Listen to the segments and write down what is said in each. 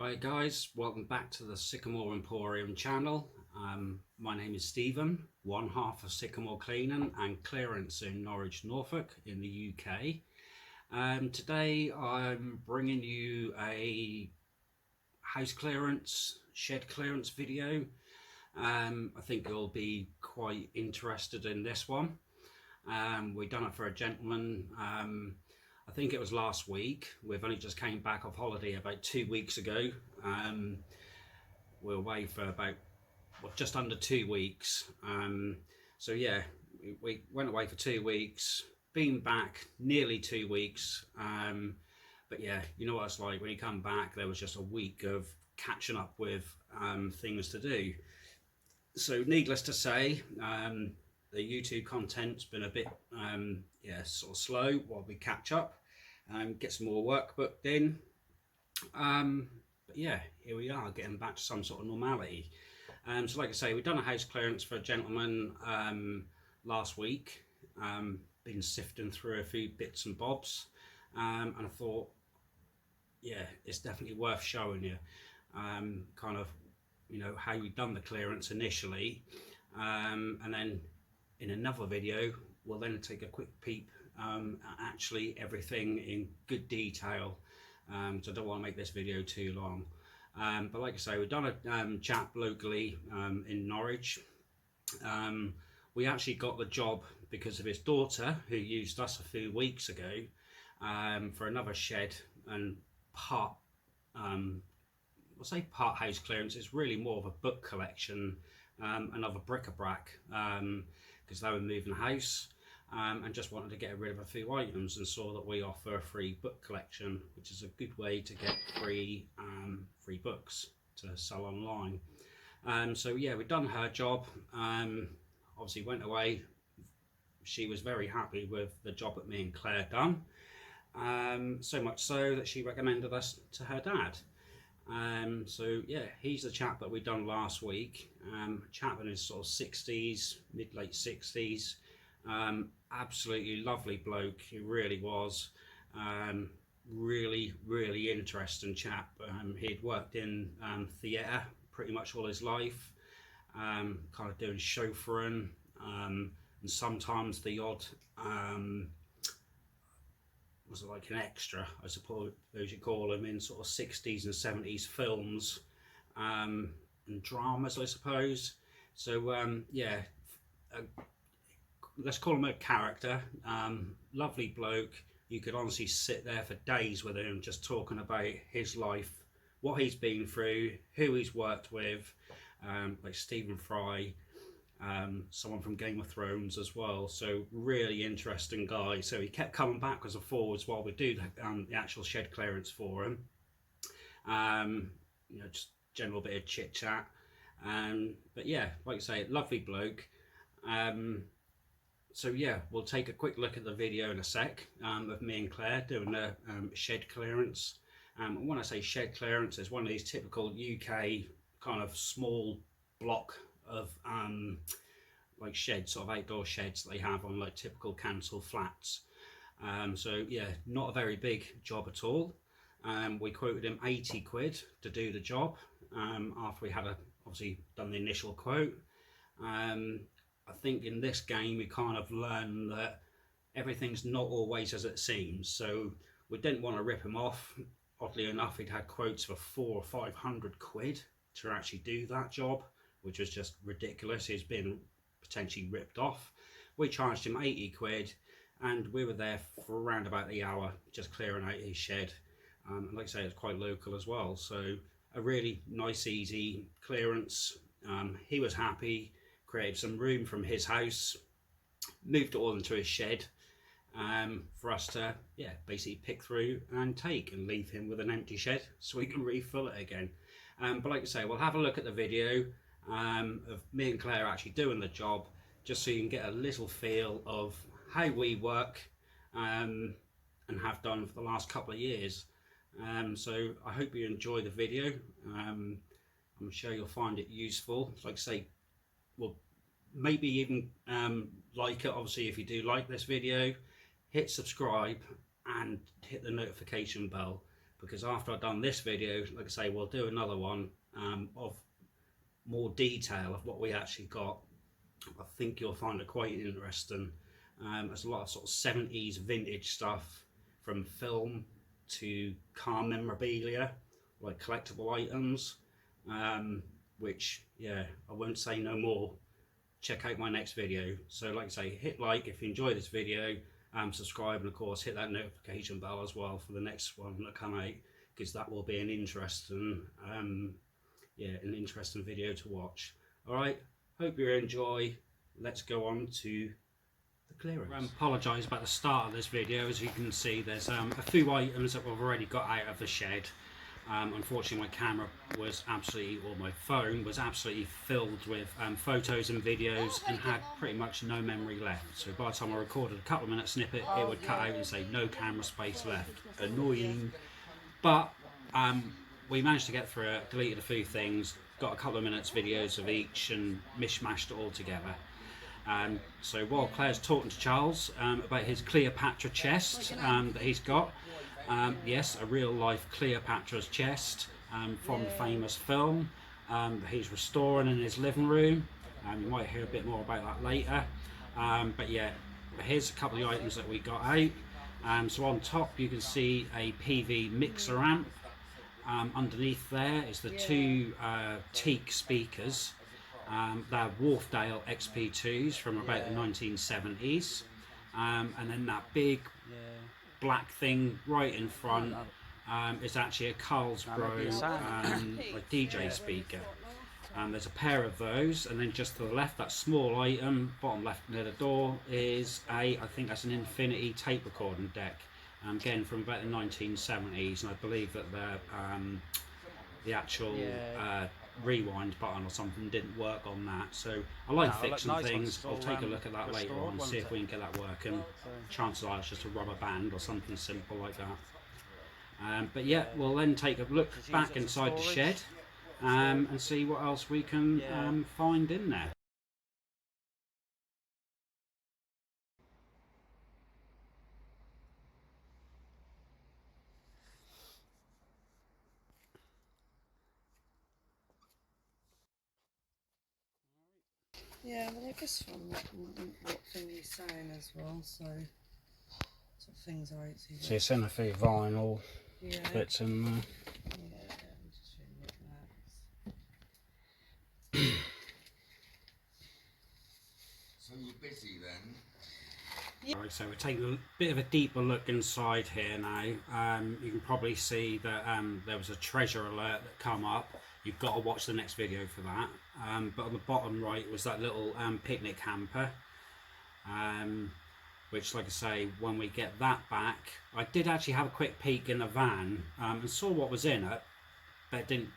Hi guys, welcome back to the Sycamore Emporium channel. My name is Stephen, one half of Sycamore Cleaning and Clearance in Norwich, Norfolk in the UK. Today I'm bringing you a house clearance, shed clearance video. I think you'll be quite interested in this one. We've done it for a gentleman. I think it was last week. We've only just came back off holiday about 2 weeks ago. We're away for about just under 2 weeks. So yeah, we went away for 2 weeks, been back nearly 2 weeks. But yeah, you know what it's like when you come back. There was just a week of catching up with things to do. So needless to say, the YouTube content's been a bit sort of slow while we catch up and get some more work booked in. But yeah, here we are getting back to some sort of normality. So like I say, we've done a house clearance for a gentleman last week. Been sifting through a few bits and bobs, and I thought, yeah, it's definitely worth showing you kind of, you know, how we've done the clearance initially, and then in another video we'll then take a quick peep at actually everything in good detail. So I don't want to make this video too long, but like I say, we've done a chap locally in Norwich. We actually got the job because of his daughter, who used us a few weeks ago for another shed and part I'll say part house clearance. It's really more of a book collection, another bric-a-brac, because they were moving the house and just wanted to get rid of a few items, and saw that we offer a free book collection, which is a good way to get free books to sell online. So yeah, we've done her job. Obviously went away. She was very happy with the job that me and Claire done, so much so that she recommended us to her dad. So yeah, he's the chap that we done last week. Chap in his sort of 60s, mid-late 60s. Absolutely lovely bloke, he really was. Really interesting chap. He'd worked in theatre pretty much all his life, kind of doing chauffeuring, and sometimes the odd was it like an extra, I suppose you call them, in sort of 60s and 70s films and dramas, I suppose. So yeah, let's call him a character. Lovely bloke. You could honestly sit there for days with him just talking about his life, what he's been through, who he's worked with, like Stephen Fry, someone from Game of Thrones as well. So really interesting guy. So he kept coming backwards and forwards while we do the actual shed clearance for him. You know, just general bit of chit chat. But yeah, like I say, lovely bloke. So yeah, we'll take a quick look at the video in a sec of me and Claire doing the shed clearance. And when I say shed clearance, it's one of these typical UK kind of small block of like sheds, sort of outdoor sheds that they have on like typical council flats. So yeah, not a very big job at all. We quoted him 80 quid to do the job after we had obviously done the initial quote. I think in this game we kind of learn that everything's not always as it seems, so we didn't want to rip him off. Oddly enough, he'd had quotes for 400 or 500 quid to actually do that job, which was just ridiculous. He's been potentially ripped off. We charged him 80 quid and we were there for around about the hour just clearing out his shed. Like I say, it's quite local as well, so a really nice easy clearance. He was happy, created some room from his house, moved it all into his shed for us to basically pick through and take, and leave him with an empty shed so we can refill it again. But like I say, we'll have a look at the video of me and Claire actually doing the job, just so you can get a little feel of how we work and have done for the last couple of years. So I hope you enjoy the video. I'm sure you'll find it useful. Like I say, well, maybe even like it. Obviously, if you do like this video, hit subscribe and hit the notification bell, because after I've done this video, like I say, we'll do another one of more detail of what we actually got. I think you'll find it quite interesting. There's a lot of sort of 70s vintage stuff, from film to car memorabilia, like collectible items, which, yeah, I won't say no more. Check out my next video. So like I say, hit like if you enjoy this video, subscribe, and of course hit that notification bell as well for the next one that come out, because that will be an interesting video to watch. All right, hope you enjoy. Let's go on to the clearance. I apologise about the start of this video. As you can see, there's a few items that we've already got out of the shed. Unfortunately, my camera was absolutely, or my phone was absolutely filled with photos and videos, and had pretty much no memory left. So by the time I recorded a couple of minute snippet, it would cut out and say no camera space left. Annoying, but we managed to get through it, deleted a few things, got a couple of minutes videos of each, and mishmashed it all together. So while Claire's talking to Charles about his Cleopatra chest that he's got, yes, a real life Cleopatra's chest from the famous film that he's restoring in his living room. You might hear a bit more about that later. But yeah, here's a couple of the items that we got out. So on top you can see a PV mixer amp. Underneath there is the two teak speakers. They're Wharfedale XP2s from about the 1970s. And then that big black thing right in front is actually a Carlsberg like DJ speaker. There's a pair of those, and then just to the left, that small item, bottom left near the door, is I think that's an Infinity tape recording deck. Again from about the 1970s, and I believe that the actual rewind button or something didn't work on that. So I like fixing things. I'll take a look at that later on, see if we can get that working. Chances are it's just a rubber band or something simple like that. But yeah, we'll then take a look back inside the shed and see what else we can find in there. Yeah, well, I guess from what thing you're saying as well, so sort of things are out here. So you're seeing a few vinyl bits in there. Yeah, I'm just really looking at. So you're busy then? Yeah. Right, so we're taking a bit of a deeper look inside here now. You can probably see that there was a treasure alert that come up. You've got to watch the next video for that. But on the bottom right was that little picnic hamper, which, like I say, when we get that back, I did actually have a quick peek in the van and saw what was in it, but it didn't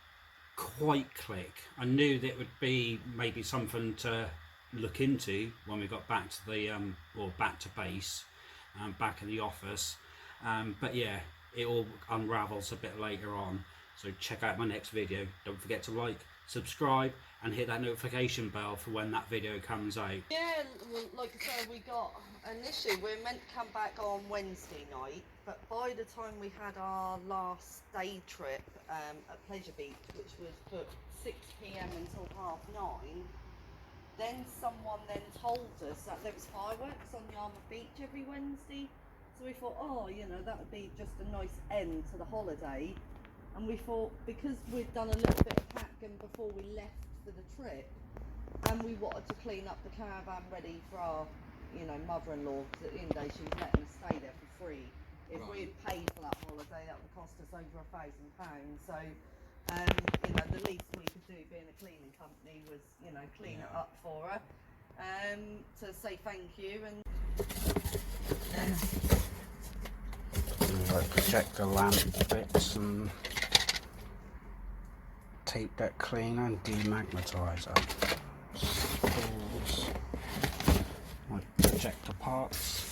quite click. I knew that it would be maybe something to look into when we got back to the or back to base, back in the office. But yeah, it all unravels a bit later on. So check out my next video. Don't forget to like, subscribe, and hit that notification bell for when that video comes out. Yeah, well, like I said, we got initially we were meant to come back on Wednesday night, but by the time we had our last day trip at Pleasure Beach, which was put 6 PM until 9:30, then someone then told us that there was fireworks on Yarmouth Beach every Wednesday. So we thought, oh, you know, that would be just a nice end to the holiday. And we thought, because we'd done a little bit of packing before we left for the trip, and we wanted to clean up the caravan ready for our, you know, mother-in-law, because at the end of the day she was letting us stay there for free. If we had paid for that holiday, that would cost us over £1,000. So, you know, the least we could do, being a cleaning company, was, you know, clean it up for her, to say thank you. And like projector lamp bits and tape deck cleaner and demagnetizer. Spools, like projector parts.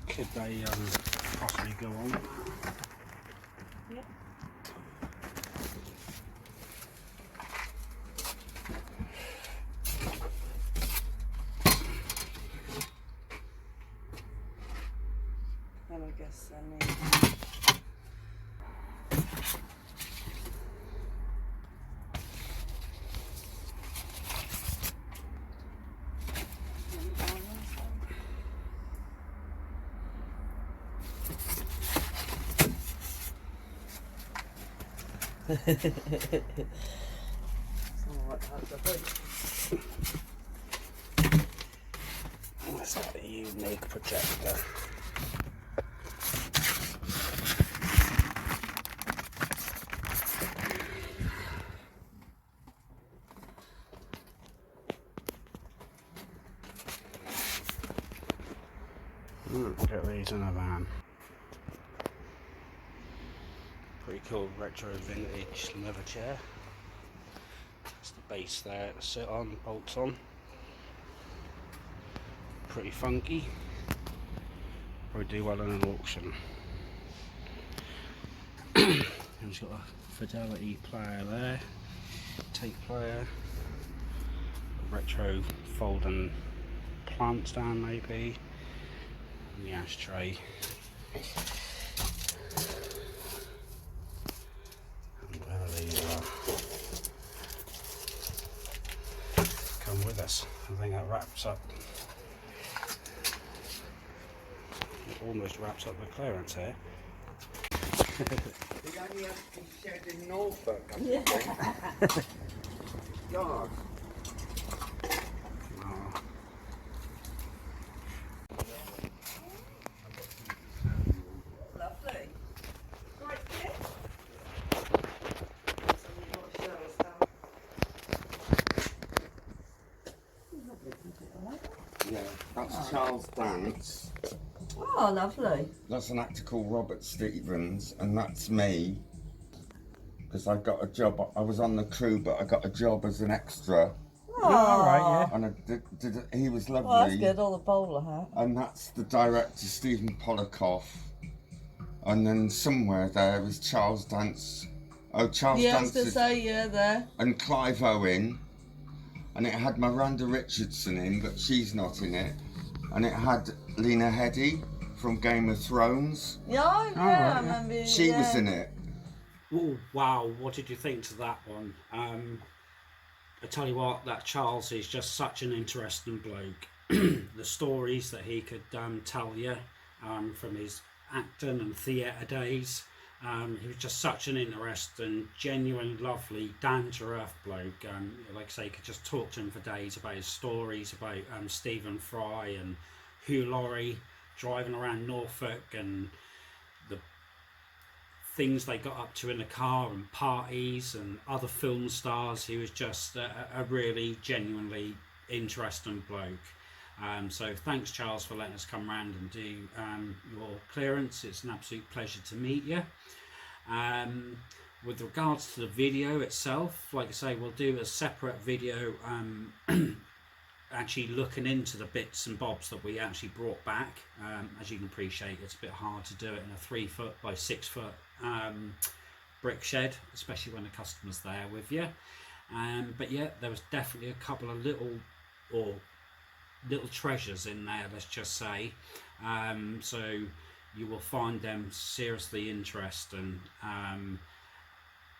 Could they possibly go on? yep. And I guess I need That's like a unique projector. Get these in a van. Pretty cool retro vintage leather chair. That's the base there to sit on, bolts on. Pretty funky. Probably do well in an auction. And it's got a Fidelity player there, tape player, a retro folding plant stand maybe, and the ashtray. And whether these come with us. I think that wraps up. It almost wraps up the clearance here. The only empty shed in Norfolk, I think. God. Oh. Lovely. Right, yeah. So we've got to show us that. Yeah, that's Charles Dance. Oh, lovely. That's an actor called Robert Stevens, and that's me. Because I got a job, I was on the crew, but I got a job as an extra. Oh, alright, And I he was lovely. Well, that's good, all the bowler hat. And that's the director, Stephen Polikoff. And then somewhere there is Charles Dance. Oh, Charles Yeah, I Dance was going to say, yeah, there. and Clive Owen. And it had Miranda Richardson in, but she's not in it. And it had Lena Headey from Game of Thrones. Yeah, oh, yeah, I remember. She yeah. was in it. Oh wow, what did you think to that one? I tell you what, that Charles is just such an interesting bloke. The stories that he could tell you from his acting and theatre days. He was just such an interesting, genuine, lovely, down-to-earth bloke. Like I say, you could just talk to him for days about his stories, about Stephen Fry and Hugh Laurie driving around Norfolk and the things they got up to in the car and parties and other film stars. He was just a really genuinely interesting bloke. So thanks, Charles, for letting us come round and do your clearance. It's an absolute pleasure to meet you. With regards to the video itself, like I say, we'll do a separate video actually looking into the bits and bobs that we actually brought back. As you can appreciate, it's a bit hard to do it in a 3 foot by 6 foot brick shed, especially when the customer's there with you. But yeah, there was definitely a couple of little treasures in there, let's just say. So you will find them seriously interesting.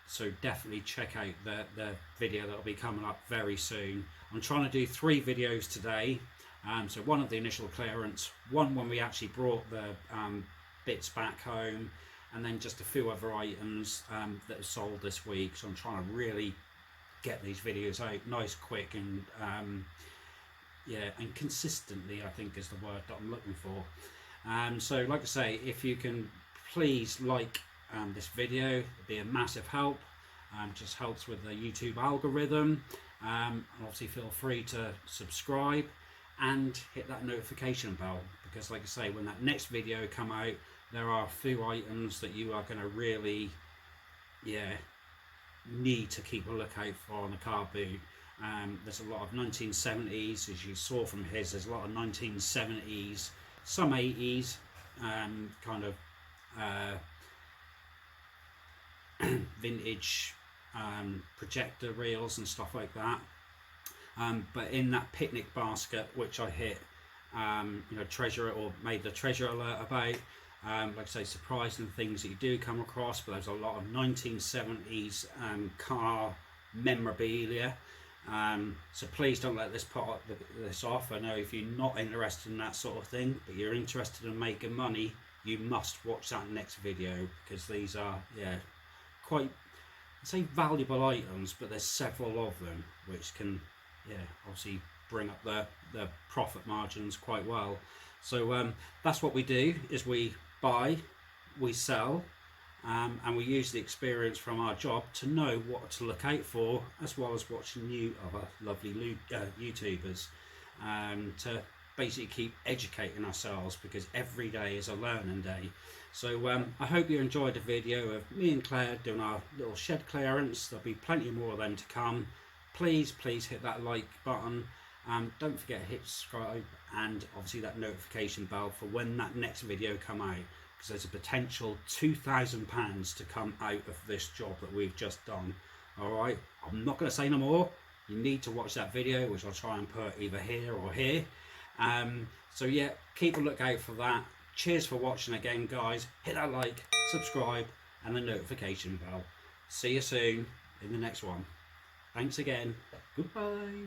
So definitely check out the video that will be coming up very soon. I'm trying to do 3 videos today. So one of the initial clearance, one when we actually brought the bits back home, and then just a few other items that are sold this week. So I'm trying to really get these videos out nice, quick, and yeah, and consistently, I think is the word that I'm looking for. So like I say, if you can please like this video, it'd be a massive help. Just helps with the YouTube algorithm. And obviously feel free to subscribe and hit that notification bell, because like I say, when that next video come out, there are a few items that you are going to really need to keep a lookout for on the car boot. There's a lot of 1970s, as you saw from his. There's a lot of 1970s, some 80s, kind of vintage projector reels and stuff like that. But in that picnic basket, which I hit, treasure, or made the treasure alert about, like I say, surprising things that you do come across. But there's a lot of 1970s car memorabilia. So please don't let this off. I know if you're not interested in that sort of thing, but you're interested in making money, you must watch that next video, because these are quite say valuable items, but there's several of them which can, yeah, obviously bring up the profit margins quite well. So that's what we do, is we buy, we sell, and we use the experience from our job to know what to look out for, as well as watching you other lovely YouTubers, to basically keep educating ourselves, because every day is a learning day. So I hope you enjoyed the video of me and Claire doing our little shed clearance. There'll be plenty more of them to come. Please hit that like button. Don't forget to hit subscribe, and obviously that notification bell for when that next video come out, because there's a potential £2,000 to come out of this job that we've just done. Alright, I'm not going to say no more. You need to watch that video, which I'll try and put either here or here. So yeah, keep a lookout for that. Cheers for watching again, guys. Hit that like, subscribe, and the notification bell. See you soon in the next one. Thanks again. Goodbye.